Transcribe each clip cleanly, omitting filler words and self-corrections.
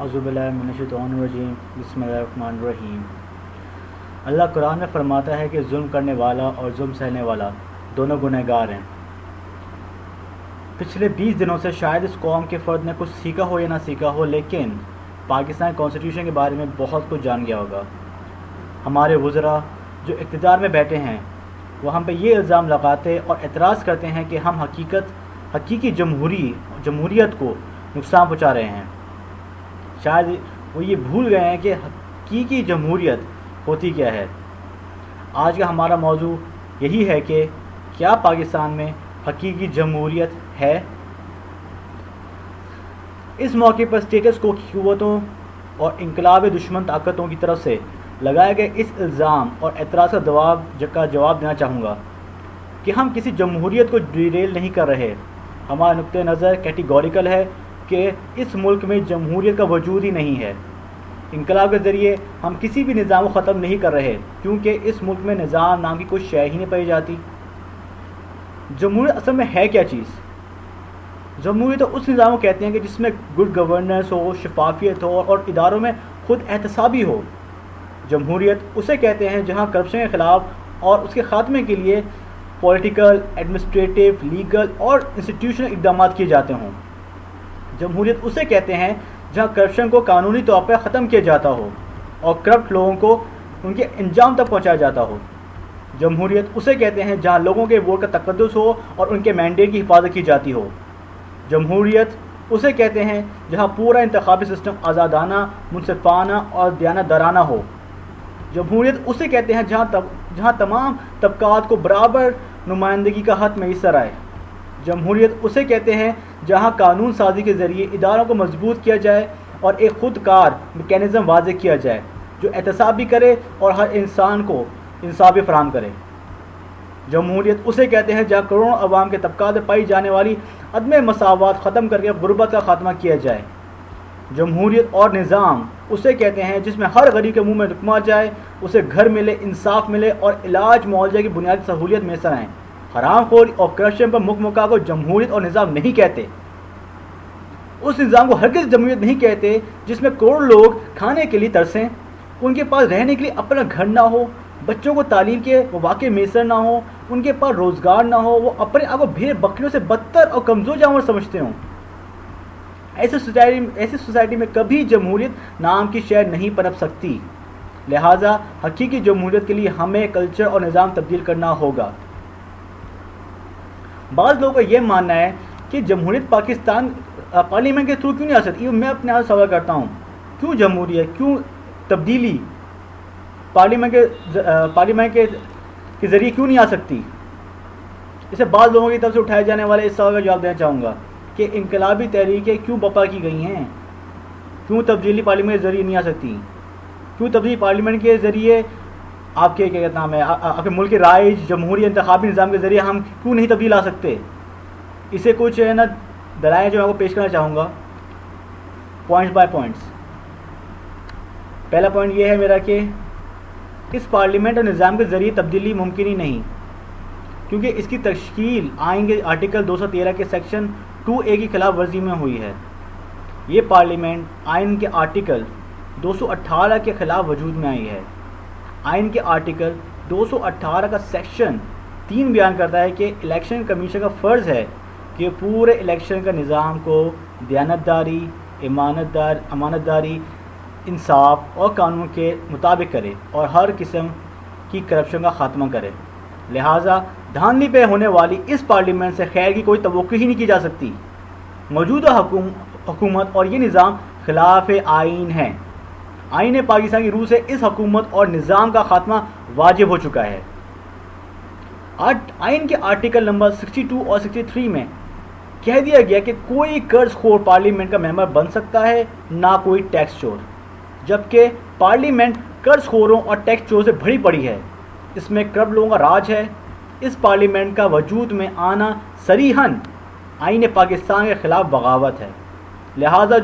اعوذ باللہ من الشیطان الرجیم بسم اللہ الرحمن الرحیم۔ اللہ قرآن میں فرماتا ہے کہ ظلم کرنے والا اور ظلم سہنے والا دونوں گنہگار ہیں۔ پچھلے 20 دنوں سے شاید اس قوم کے فرد نے کچھ سیکھا ہو یا نہ سیکھا ہو، لیکن پاکستان کانسٹیٹیوشن کے بارے میں بہت کچھ جان گیا ہوگا۔ ہمارے وزراء جو اقتدار میں بیٹھے ہیں وہ ہم پہ یہ الزام لگاتے اور اعتراض کرتے ہیں کہ ہم حقیقی جمہوریت کو نقصان پہنچا رہے ہیں۔ شاید وہ یہ بھول گئے ہیں کہ حقیقی جمہوریت ہوتی کیا ہے۔ آج کا ہمارا موضوع یہی ہے کہ کیا پاکستان میں حقیقی جمہوریت ہے؟ اس موقع پر اسٹیٹس کو قوتوں اور انقلاب دشمن طاقتوں کی طرف سے لگائے گئے اس الزام اور اعتراض کا جواب دینا چاہوں گا کہ ہم کسی جمہوریت کو ڈیریل نہیں کر رہے۔ ہمارا نقطہ نظر کیٹیگوریکل ہے کہ اس ملک میں جمہوریت کا وجود ہی نہیں ہے۔ انقلاب کے ذریعے ہم کسی بھی نظام کو ختم نہیں کر رہے، کیونکہ اس ملک میں نظام نام کی کوئی شے ہی نہیں پائی جاتی۔ جمہوریت اصل میں ہے کیا چیز؟ جمہوریت تو اس نظام کو کہتے ہیں کہ جس میں گڈ گورننس ہو، شفافیت ہو اور اداروں میں خود احتسابی ہو۔ جمہوریت اسے کہتے ہیں جہاں کرپشن کے خلاف اور اس کے خاتمے کے لیے پولیٹیکل، ایڈمنسٹریٹو، لیگل اور انسٹیٹیوشنل اقدامات کیے جاتے ہوں۔ جمہوریت اسے کہتے ہیں جہاں کرپشن کو قانونی طور پر ختم کیا جاتا ہو اور کرپٹ لوگوں کو ان کے انجام تک پہنچایا جاتا ہو۔ جمہوریت اسے کہتے ہیں جہاں لوگوں کے ووٹ کا تقدس ہو اور ان کے مینڈیٹ کی حفاظت کی جاتی ہو۔ جمہوریت اسے کہتے ہیں جہاں پورا انتخابی سسٹم آزادانہ، منصفانہ اور دیانتدارانہ ہو۔ جمہوریت اسے کہتے ہیں جہاں تمام طبقات کو برابر نمائندگی کا حق میسر آئے۔ جمہوریت اسے کہتے ہیں جہاں قانون سازی کے ذریعے اداروں کو مضبوط کیا جائے اور ایک خود کار میکینزم واضح کیا جائے جو احتساب بھی کرے اور ہر انسان کو انصاف بھی فراہم کرے۔ جمہوریت اسے کہتے ہیں جہاں کروڑوں عوام کے طبقات میں پائی جانے والی عدم مساوات ختم کر کے غربت کا خاتمہ کیا جائے۔ جمہوریت اور نظام اسے کہتے ہیں جس میں ہر غریب کے منہ میں لقمہ جائے، اسے گھر ملے، انصاف ملے اور علاج معالجہ کی بنیادی سہولیت میسر آئیں۔ حرام خوری اور کرپشن پر مکہ کو جمہوریت اور نظام نہیں کہتے۔ اس نظام کو ہرگز جمہوریت نہیں کہتے جس میں کروڑوں لوگ کھانے کے لیے ترسیں، ان کے پاس رہنے کے لیے اپنا گھر نہ ہو، بچوں کو تعلیم کے مواقع میسر نہ ہو، ان کے پاس روزگار نہ ہو، وہ اپنے آپ کو بھیڑ بکریوں سے بدتر اور کمزور جانور سمجھتے ہوں۔ ایسی سوسائٹی میں کبھی جمہوریت نام کی شے نہیں پنپ سکتی۔ لہٰذا حقیقی جمہوریت کے لیے ہمیں کلچر اور نظام تبدیل کرنا ہوگا۔ بعض لوگوں کا یہ ماننا ہے کہ جمہوریت پاکستان پارلیمنٹ کے تھرو کیوں نہیں آ سکتی؟ میں اپنے آپ سوال کرتا ہوں، کیوں جمہوریت، کیوں تبدیلی پارلیمنٹ کے ذریعے کیوں نہیں آ سکتی؟ اسے بعض لوگوں کی طرف سے اٹھائے جانے والے اس سوال کا جواب دینا چاہوں گا کہ انقلابی تحریکیں کیوں برپا کی گئی ہیں؟ کیوں تبدیلی پارلیمنٹ کے ذریعے نہیں آ سکتی؟ کیوں تبدیلی پارلیمنٹ کے ذریعے آپ کے کیا نام ہے آپ کے ملک کے رائج جمہوری انتخابی نظام کے ذریعے ہم کیوں نہیں تبدیل آ سکتے؟ اسے کچھ ہے نا دلائل جو میں آپ کو پیش کرنا چاہوں گا پوائنٹس بائی پوائنٹس۔ پہلا پوائنٹ یہ ہے میرا کہ اس پارلیمنٹ اور نظام کے ذریعے تبدیلی ممکن ہی نہیں، کیونکہ اس کی تشکیل آئین کے آرٹیکل 213 کے سیکشن 2A کی خلاف ورزی میں ہوئی ہے۔ یہ پارلیمنٹ آئین کے آرٹیکل 218 کے خلاف وجود میں آئی ہے۔ آئین کے آرٹیکل 218 کا سیکشن 3 بیان کرتا ہے کہ الیکشن کمیشن کا فرض ہے کہ پورے الیکشن کا نظام کو دیانتداری، امانت داری، انصاف اور قانون کے مطابق کرے اور ہر قسم کی کرپشن کا خاتمہ کرے۔ لہٰذا دھاندلی پہ ہونے والی اس پارلیمنٹ سے خیر کی کوئی توقع ہی نہیں کی جا سکتی۔ موجودہ حکومت اور یہ نظام خلاف آئین ہے۔ آئین پاکستان کی روح سے اس حکومت اور نظام کا خاتمہ واجب ہو چکا ہے۔ آئین کے آرٹیکل نمبر 62 اور 63 میں کہہ دیا گیا کہ کوئی قرض خور پارلیمنٹ کا ممبر بن سکتا ہے، نہ کوئی ٹیکس چور، جبکہ پارلیمنٹ قرض خوروں اور ٹیکس چور سے بھری پڑی ہے۔ اس میں کرپٹ لوگوں کا راج ہے۔ اس پارلیمنٹ کا وجود میں آنا صریحاً آئین پاکستان کے خلاف بغاوت ہے۔ لہٰذا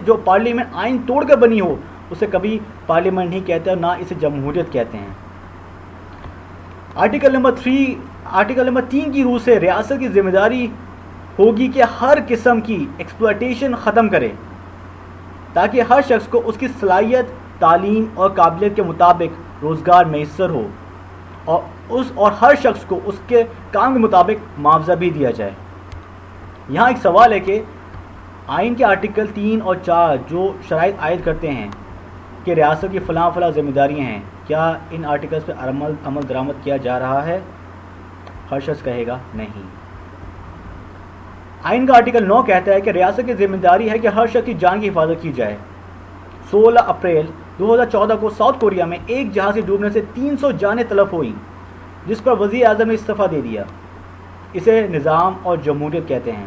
جو پارلیمنٹ آئین توڑ کر بنی ہو اسے کبھی پارلیمنٹ نہیں کہتے اور نہ اسے جمہوریت کہتے ہیں۔ آرٹیکل نمبر 3 کی روح سے ریاست کی ذمہ داری ہوگی کہ ہر قسم کی ایکسپلائٹیشن ختم کرے۔ تاکہ ہر شخص کو اس کی صلاحیت، تعلیم اور قابلیت کے مطابق روزگار میسر ہو اور ہر شخص کو اس کے کام کے مطابق معاوضہ بھی دیا جائے۔ یہاں ایک سوال ہے کہ آئین کے آرٹیکل 3 اور 4 جو شرائط عائد کرتے ہیں کہ ریاست کی فلاں ذمہ داریاں ہیں، کیا ان آرٹیکلز پہ عمل درآمد کیا جا رہا ہے؟ ہر شخص کہے گا نہیں۔ آئین کا آرٹیکل 9 کہتا ہے کہ ریاست کی ذمہ داری ہے کہ ہر شخص کی جان کی حفاظت کی جائے۔ 16 اپریل 2014 کو ساؤتھ کوریا میں ایک جہاز کے ڈوبنے سے 300 جانیں تلف ہوئیں، جس پر وزیر اعظم نے استعفیٰ دے دیا۔ اسے نظام اور جمہوریت کہتے ہیں،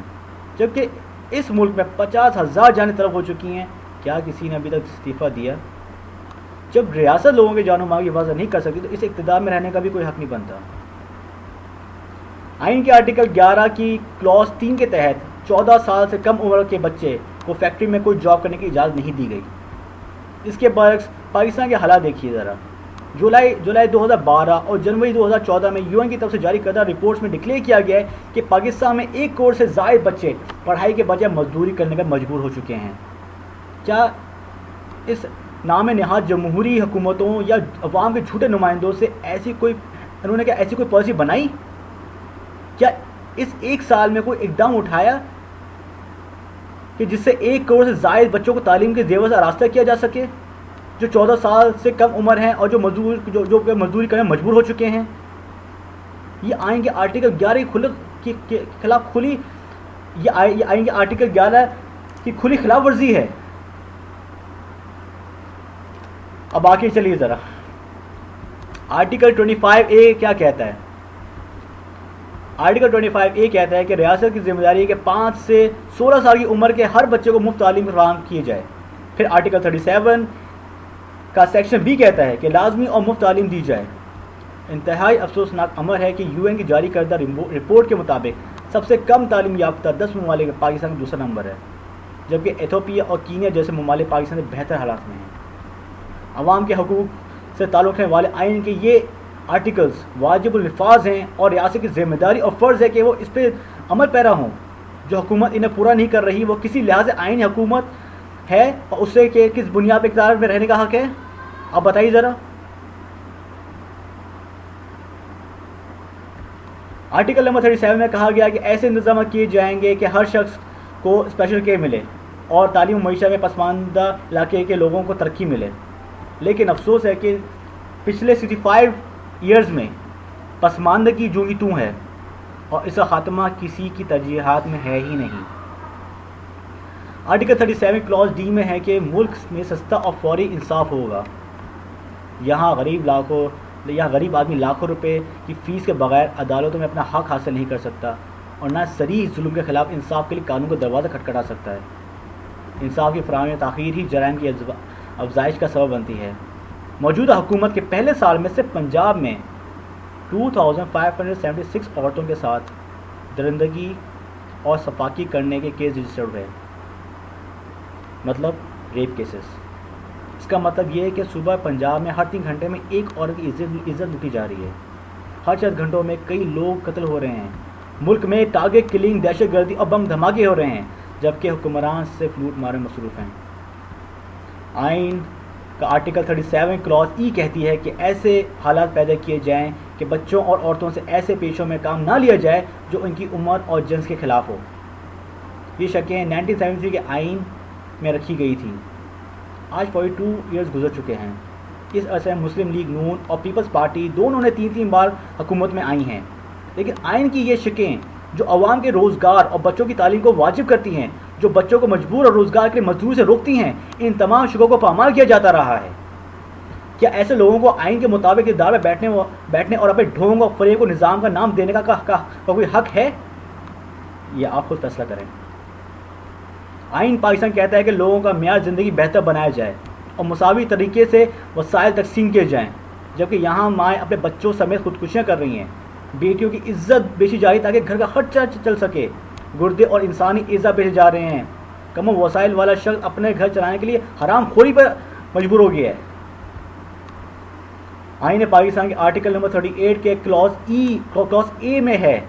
جبکہ اس ملک میں 50,000 جانیں تلف ہو چکی ہیں۔ کیا کسی نے ابھی تک استعفیٰ دیا؟ جب ریاست لوگوں کے جان و مال کی حفاظت نہیں کر سکتی تو اس اقتدار میں رہنے کا بھی کوئی حق نہیں بنتا۔ آئین کے آرٹیکل 11 کی کلوز 3 کے تحت 14 سال سے کم عمر کے بچے کو فیکٹری میں کوئی جاب کرنے کی اجازت نہیں دی گئی۔ اس کے برعکس پاکستان کے حالات دیکھیے ذرا۔ جولائی 2012 اور جنوری 2014 میں UN کی طرف سے جاری کردہ رپورٹس میں ڈکلیئر کیا گیا ہے کہ پاکستان میں 1 کروڑ سے زائد بچے پڑھائی کے بجائے مزدوری کرنے پر مجبور ہو چکے ہیں۔ کیا اس نام نہاد جمہوری حکومتوں یا عوام کے جھوٹے نمائندوں سے ایسی کوئی پالیسی بنائی؟ کیا اس 1 سال میں کوئی اقدام اٹھایا کہ جس سے 1 کروڑ سے زائد بچوں کو تعلیم کے زیور سے آراستہ کیا جا سکے، جو 14 سال سے کم عمر ہیں اور جو مزدوری کرنے مجبور ہو چکے ہیں؟ یہ آئین کے آرٹیکل 11 کے خلاف آئین کے آرٹیکل 11 کی کھلی خلاف ورزی ہے۔ اب آخر چلیے ذرا، آرٹیکل 25A کیا کہتا ہے؟ آرٹیکل 25A کہتا ہے کہ ریاست کی ذمہ داری ہے کہ 5 سے 16 سال کی عمر کے ہر بچے کو مفت تعلیم فراہم کی جائے۔ پھر آرٹیکل 37 کا سیکشن B کہتا ہے کہ لازمی اور مفت تعلیم دی جائے۔ انتہائی افسوسناک امر ہے کہ UN کی جاری کردہ رپورٹ کے مطابق سب سے کم تعلیم یافتہ 10 ممالک میں پاکستان کا دوسرا نمبر ہے، جبکہ ایتھوپیا اور کینیا جیسے ممالک پاکستان سے بہتر حالات میں ہیں۔ عوام کے حقوق سے تعلق رکھنے والے آئین کے یہ آرٹیکلز واجب النفاذ ہیں اور ریاست کی ذمہ داری اور فرض ہے کہ وہ اس پہ عمل پیرا ہوں۔ جو حکومت انہیں پورا نہیں کر رہی وہ کسی لحاظ سے آئینی حکومت ہے اور اس سے کہ کس بنیاد پہ اقتدار میں رہنے کا حق ہے؟ آپ بتائیے ذرا۔ آرٹیکل نمبر 37 میں کہا گیا کہ ایسے انتظامات کیے جائیں گے کہ ہر شخص کو اسپیشل کیئر ملے اور تعلیم و معیشت میں پسماندہ علاقے کے لوگوں کو ترقی ملے۔ لیکن افسوس ہے کہ پچھلے 65 ایئرز میں پسماندگی جو ہی تو ہے اور اس کا خاتمہ کسی کی ترجیحات میں ہے ہی نہیں۔ آرٹیکل 37 کلوز D میں ہے کہ ملک میں سستا اور فوری انصاف ہوگا۔ یہاں غریب آدمی لاکھوں روپے کی فیس کے بغیر عدالتوں میں اپنا حق حاصل نہیں کر سکتا اور نہ صریح ظلم کے خلاف انصاف کے لیے قانون کا دروازہ کھٹکھٹا سکتا ہے۔ انصاف کی فراہمی میں تاخیر ہی جرائم کی افزائش کا سبب بنتی ہے۔ موجودہ حکومت کے پہلے سال میں صرف پنجاب میں 2576 عورتوں کے ساتھ درندگی اور سفاکی کرنے کے کیس رجسٹرڈ ہوئے، مطلب ریپ کیسز۔ اس کا مطلب یہ ہے کہ صوبہ پنجاب میں ہر 3 گھنٹے میں ایک عورت کی عزت لوٹی جا رہی ہے۔ ہر 4 گھنٹوں میں کئی لوگ قتل ہو رہے ہیں۔ ملک میں ٹارگٹ کلنگ، دہشت گردی اور بم دھماکے ہو رہے ہیں، جبکہ حکمران صرف لوٹ مارے مصروف ہیں۔ آئین کا آرٹیکل 37 کلوز E کہتی ہے کہ ایسے حالات پیدا کیے جائیں کہ بچوں اور عورتوں سے ایسے پیشوں میں کام نہ لیا جائے جو ان کی عمر اور جنس کے خلاف ہو۔ یہ شکیں 1973 کے آئین میں رکھی گئی تھیں۔ آج 42 ایئرز گزر چکے ہیں۔ اس عرصے میں مسلم لیگ نون اور پیپلز پارٹی دونوں نے 3 بار حکومت میں آئی ہیں، لیکن آئین کی یہ شکیں جو عوام کے روزگار اور بچوں کی تعلیم کو واجب کرتی ہیں، جو بچوں کو مجبور اور روزگار کے لیے مزدوری سے روکتی ہیں، ان تمام شکوں کو پامال کیا جاتا رہا ہے۔ کیا ایسے لوگوں کو آئین کے مطابق اقتدار میں بیٹھنے اور اپنے ڈھونگ اور فریب کو نظام کا نام دینے کا کوئی حق ہے؟ یہ آپ خود فیصلہ کریں۔ آئین پاکستان کہتا ہے کہ لوگوں کا معیار زندگی بہتر بنایا جائے اور مساوی طریقے سے وسائل تقسیم کیے جائیں، جبکہ یہاں مائیں اپنے بچوں سمیت خودکشیاں کر رہی ہیں۔ بیٹیوں کی عزت بیچی جا رہی تاکہ گھر کا خرچہ چل سکے۔ گردے اور انسانی اعضاء بیچے جا رہے ہیں۔ کم وسائل والا شخص اپنے گھر چلانے کے لیے حرام خوری پر مجبور ہو گیا ہے۔ آئین پاکستان کے آرٹیکل نمبر 38 کے کلوز A میں ہے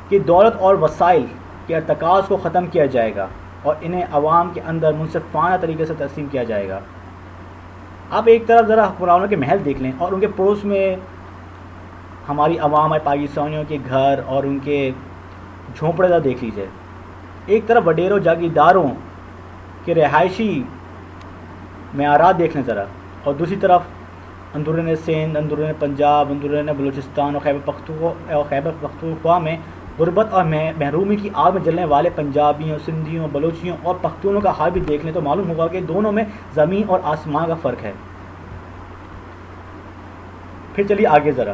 کہ دولت اور وسائل کے ارتکاز کو ختم کیا جائے گا۔ اور انہیں عوام کے اندر منصفانہ طریقے سے تقسیم کیا جائے گا۔ آپ ایک طرف ذرا حکمرانوں کے محل دیکھ لیں اور ان کے پڑوس میں ہماری عوام ہے پاکستانیوں کے گھر اور ان کے جھونپڑے ذرا دیکھ لیجیے۔ ایک طرف وڈیروں جاگیرداروں کے رہائشی معیارات دیکھ لیں ذرا، اور دوسری طرف اندرون سندھ، اندرون پنجاب، اندرون بلوچستان اور خیبر پختونخوا میں غربت اور محرومی کی آگ میں جلنے والے پنجابیوں، سندھیوں، بلوچیوں اور پختونوں کا حال بھی دیکھ لیں تو معلوم ہوگا کہ دونوں میں زمین اور آسمان کا فرق ہے۔ پھر چلیے آگے ذرا۔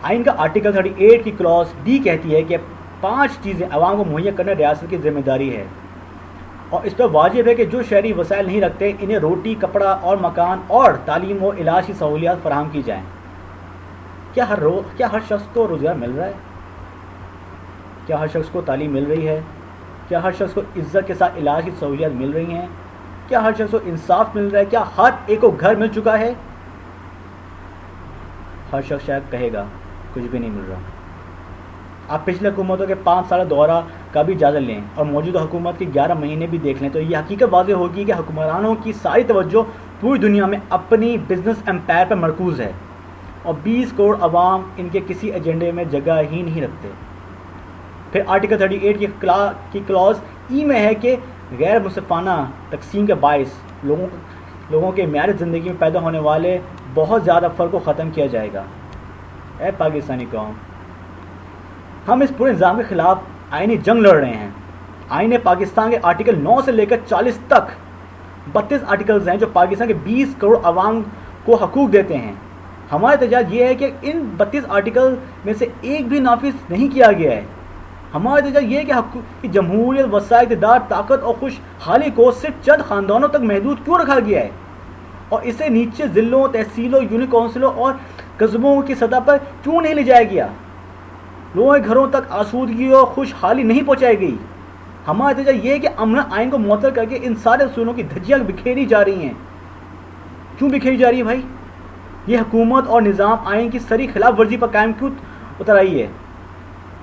آئین کا آرٹیکل 38 کی کلاس ڈی کہتی ہے کہ 5 چیزیں عوام کو مہیا کرنا ریاست کی ذمہ داری ہے، اور اس پر واجب ہے کہ جو شہری وسائل نہیں رکھتے انہیں روٹی، کپڑا اور مکان اور تعلیم و علاج کی سہولیات فراہم کی جائیں۔ کیا ہر شخص کو روزگار مل رہا ہے؟ کیا ہر شخص کو تعلیم مل رہی ہے؟ کیا ہر شخص کو عزت کے ساتھ علاج کی سہولیات مل رہی ہیں؟ کیا ہر شخص کو انصاف مل رہا ہے؟ کیا ہر ایک کو گھر مل چکا ہے؟ ہر شخص شاید کہے گا کچھ بھی نہیں مل رہا۔ آپ پچھلے حکومتوں کے 5 سالہ دورہ کا بھی جائزہ لیں اور موجودہ حکومت کے 11 مہینے بھی دیکھ لیں تو یہ حقیقت واضح ہوگی کہ حکمرانوں کی ساری توجہ پوری دنیا میں اپنی بزنس امپائر پر مرکوز ہے، اور 20 کروڑ عوام ان کے کسی ایجنڈے میں جگہ ہی نہیں رکھتے۔ پھر آرٹیکل 38 کی کلاس ای میں ہے کہ غیر منصفانہ تقسیم کے باعث لوگوں کے معیار زندگی میں پیدا ہونے والے بہت زیادہ فرق کو ختم کیا جائے گا۔ اے پاکستانی قوم، ہم اس پورے نظام کے خلاف آئینی جنگ لڑ رہے ہیں۔ آئین پاکستان کے آرٹیکل 9 سے لے کر 40 تک 32 آرٹیکلز ہیں جو پاکستان کے 20 کروڑ عوام کو حقوق دیتے ہیں۔ ہمارا احتجاج یہ ہے کہ ان 32 آرٹیکل میں سے ایک بھی نافذ نہیں کیا گیا ہے۔ ہمارا احتجاج یہ ہے کہ جمہوریت، وسائل اقتدار، طاقت اور خوشحالی کو صرف چند خاندانوں تک محدود کیوں رکھا گیا ہے، اور اسے نیچے ضلعوں، تحصیلوں، یونین کونسلوں اور قصبوں کی سطح پر کیوں نہیں لے جایا گیا؟ لوگوں کے گھروں تک آسودگی اور خوشحالی نہیں پہنچائی گئی۔ ہمارا احتجاج یہ ہے کہ امن آئین کو معطل کر کے ان سارے اصولوں کی دھجیاں بکھیری جا رہی ہیں۔ کیوں بکھیری جا رہی ہے بھائی؟ یہ حکومت اور نظام آئین کی سری خلاف ورزی پر قائم کیوں اتر آئی ہے؟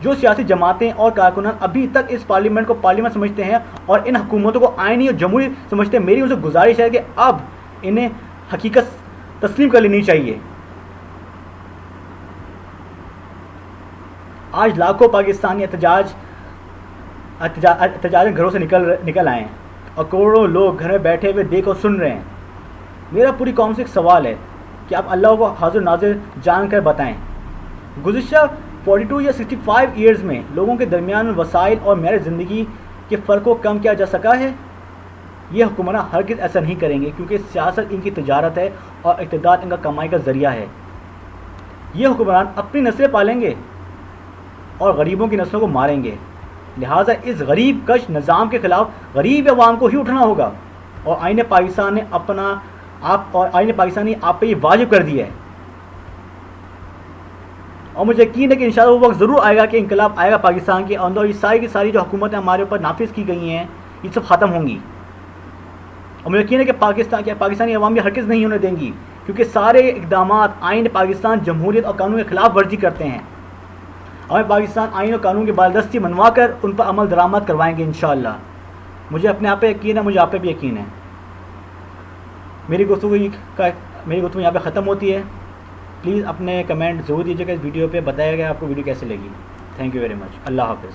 جو سیاسی جماعتیں اور کارکنان ابھی تک اس پارلیمنٹ کو پارلیمنٹ سمجھتے ہیں اور ان حکومتوں کو آئینی اور جمہوری سمجھتے ہیں، میری ان سے گزارش ہے کہ اب انہیں حقیقت تسلیم کر لینی چاہیے۔ آج لاکھوں پاکستانی احتجاج گھروں سے نکل آئے ہیں، اور کروڑوں لوگ گھر میں بیٹھے ہوئے دیکھ اور سن رہے ہیں۔ میرا پوری قوم سے ایک سوال ہے کہ آپ اللہ کو حاضر ناظر جان کر بتائیں، گزشتہ 42 یا 65 ایئرز میں لوگوں کے درمیان وسائل اور معیار زندگی کے فرق کو کم کیا جا سکا ہے؟ یہ حکمران ہرگز ایسا نہیں کریں گے، کیونکہ سیاست ان کی تجارت ہے اور اقتدار ان کا کمائی کا ذریعہ ہے۔ یہ حکمران اپنی نسلیں پالیں گے اور غریبوں کی نسلوں کو ماریں گے، لہٰذا اس غریب کش نظام کے خلاف غریب عوام کو ہی اٹھنا ہوگا، اور آئین پاکستان نے آپ پہ یہ واجب کر دیا ہے۔ اور مجھے یقین ہے کہ انشاءاللہ وہ وقت ضرور آئے گا کہ انقلاب آئے گا پاکستان کے اندر، اور یہ ساری کی ساری جو حکومتیں ہمارے اوپر نافذ کی گئی ہیں یہ سب ختم ہوں گی، اور مجھے یقین ہے کہ پاکستانی عوام یہ ہرگز نہیں ہونے دیں گی، کیونکہ سارے اقدامات آئین پاکستان جمہوریت اور قانون کے خلاف ورزی کرتے ہیں۔ ہمیں پاکستان آئین اور قانون کی بالادستی منوا کر ان پر عمل درآمد کروائیں گے انشاءاللہ۔ مجھے اپنے آپ پہ یقین ہے، مجھے آپ پہ بھی یقین ہے۔ میری گفتگو یہاں پہ ختم ہوتی ہے۔ پلیز اپنے کمنٹ ضرور دیجیے گا اس ویڈیو پہ، بتائیے گا آپ کو ویڈیو کیسے لگی۔ Thank you very much. اللہ حافظ۔